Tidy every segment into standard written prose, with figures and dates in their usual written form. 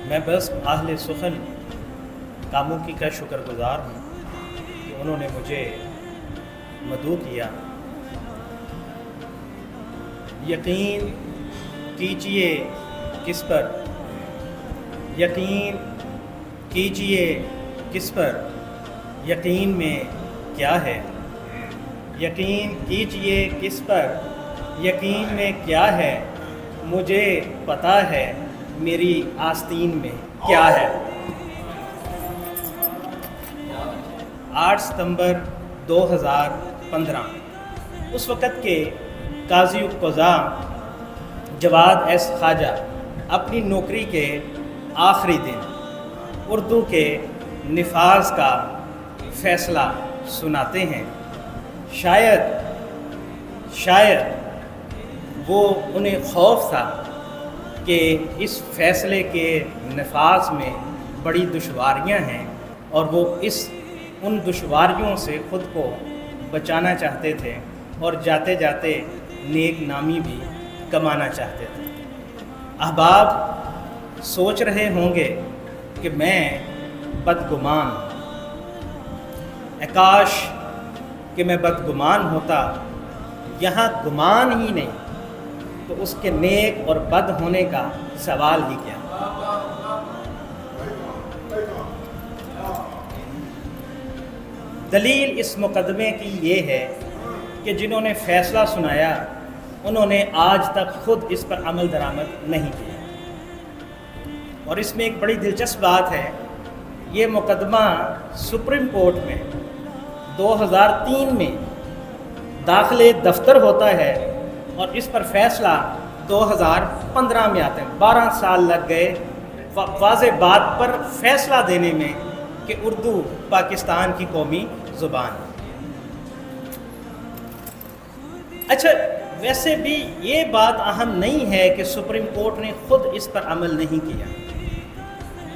میں بس اہل سخن کاموں کی کا شکر گزار ہوں کہ انہوں نے مجھے مدعو کیا۔ یقین کیجئے کس پر، یقین کیجئے کس پر، یقین میں کیا ہے، یقین کیجئے کس پر، یقین میں کیا ہے، مجھے پتہ ہے میری آستین میں کیا ہے۔ 8 ستمبر 2015۔ اس وقت کے قاضی القضاء جواد ایس خواجہ اپنی نوکری کے آخری دن اردو کے نفاذ کا فیصلہ سناتے ہیں۔ شاید وہ انہیں خوف تھا کہ اس فیصلے کے نفاذ میں بڑی دشواریاں ہیں اور وہ ان دشواریوں سے خود کو بچانا چاہتے تھے اور جاتے جاتے نیک نامی بھی کمانا چاہتے تھے۔ احباب سوچ رہے ہوں گے کہ میں بدگمان ہوں، کاش کہ میں بدگمان ہوتا، یہاں گمان ہی نہیں تو اس کے نیک اور بد ہونے کا سوال ہی کیا۔ دلیل اس مقدمے کی یہ ہے کہ جنہوں نے فیصلہ سنایا انہوں نے آج تک خود اس پر عمل درآمد نہیں کیا۔ اور اس میں ایک بڑی دلچسپ بات ہے، یہ مقدمہ سپریم کورٹ میں 2003 میں داخلے دفتر ہوتا ہے اور اس پر فیصلہ 2015 میں آتے ہیں۔ 12 سال لگ گئے واضح بات پر فیصلہ دینے میں کہ اردو پاکستان کی قومی زبان ہے۔ اچھا، ویسے بھی یہ بات اہم نہیں ہے کہ سپریم کورٹ نے خود اس پر عمل نہیں کیا۔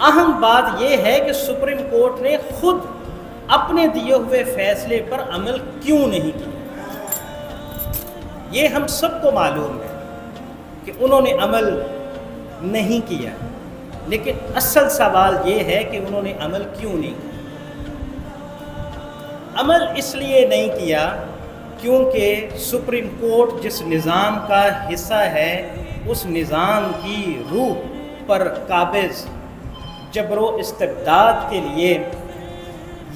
اہم بات یہ ہے کہ سپریم کورٹ نے خود اپنے دیے ہوئے فیصلے پر عمل کیوں نہیں کیا۔ یہ ہم سب کو معلوم ہے کہ انہوں نے عمل نہیں کیا، لیکن اصل سوال یہ ہے کہ انہوں نے عمل کیوں نہیں کیا۔ عمل اس لیے نہیں کیا کیونکہ سپریم کورٹ جس نظام کا حصہ ہے اس نظام کی روح پر قابض جبر و استبداد کے لیے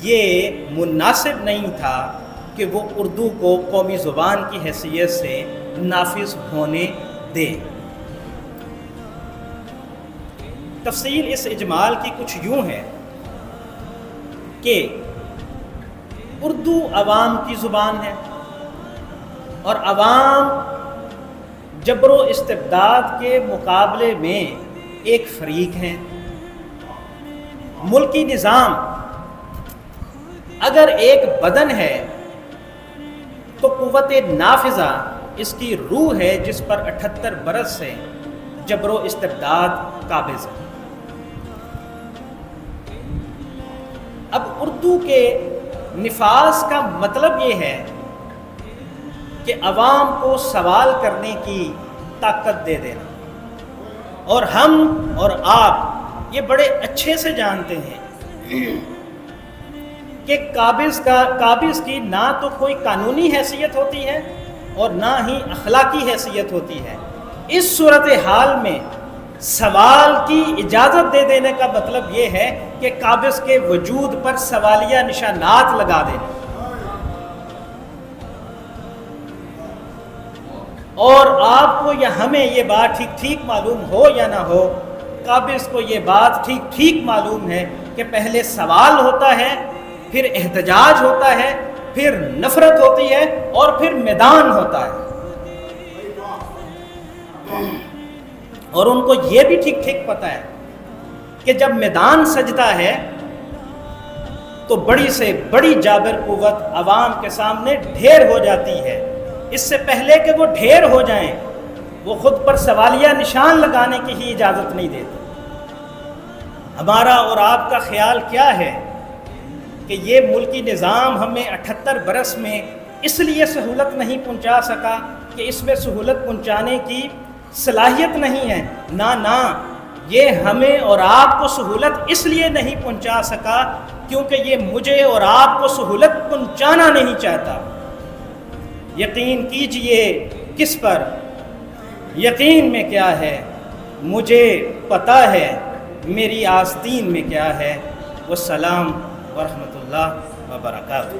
یہ مناسب نہیں تھا کہ وہ اردو کو قومی زبان کی حیثیت سے نافذ ہونے دے۔ تفصیل اس اجمال کی کچھ یوں ہے کہ اردو عوام کی زبان ہے اور عوام جبر و استبداد کے مقابلے میں ایک فریق ہیں۔ ملکی نظام اگر ایک بدن ہے تو قوت نافذہ اس کی روح ہے جس پر 78 برس سے جبر و استبداد قابض ہے۔ اب اردو کے نفاذ کا مطلب یہ ہے کہ عوام کو سوال کرنے کی طاقت دے دینا، اور ہم اور آپ یہ بڑے اچھے سے جانتے ہیں کہ قابض کی نہ تو کوئی قانونی حیثیت ہوتی ہے اور نہ ہی اخلاقی حیثیت ہوتی ہے۔ اس صورتحال میں سوال کی اجازت دے دینے کا مطلب یہ ہے کہ قابض کے وجود پر سوالیہ نشانات لگا دینا، اور آپ کو یا ہمیں یہ بات ٹھیک معلوم ہو یا نہ ہو، قابض کو یہ بات ٹھیک معلوم ہے کہ پہلے سوال ہوتا ہے، پھر احتجاج ہوتا ہے، پھر نفرت ہوتی ہے اور پھر میدان ہوتا ہے۔ اور ان کو یہ بھی ٹھیک پتہ ہے کہ جب میدان سجتا ہے تو بڑی سے بڑی جابر قوت عوام کے سامنے ڈھیر ہو جاتی ہے۔ اس سے پہلے کہ وہ ڈھیر ہو جائیں وہ خود پر سوالیہ نشان لگانے کی ہی اجازت نہیں دیتے۔ ہمارا اور آپ کا خیال کیا ہے کہ یہ ملکی نظام ہمیں 78 برس میں اس لیے سہولت نہیں پہنچا سکا کہ اس میں سہولت پہنچانے کی صلاحیت نہیں ہے؟ نہ یہ ہمیں اور آپ کو سہولت اس لیے نہیں پہنچا سکا کیونکہ یہ مجھے اور آپ کو سہولت پہنچانا نہیں چاہتا۔ یقین کیجئے کس پر؟ یقین میں کیا ہے مجھے پتہ ہے، میری آستین میں کیا ہے۔ والسلام ورحمۃ اللہ وبرکاتہ۔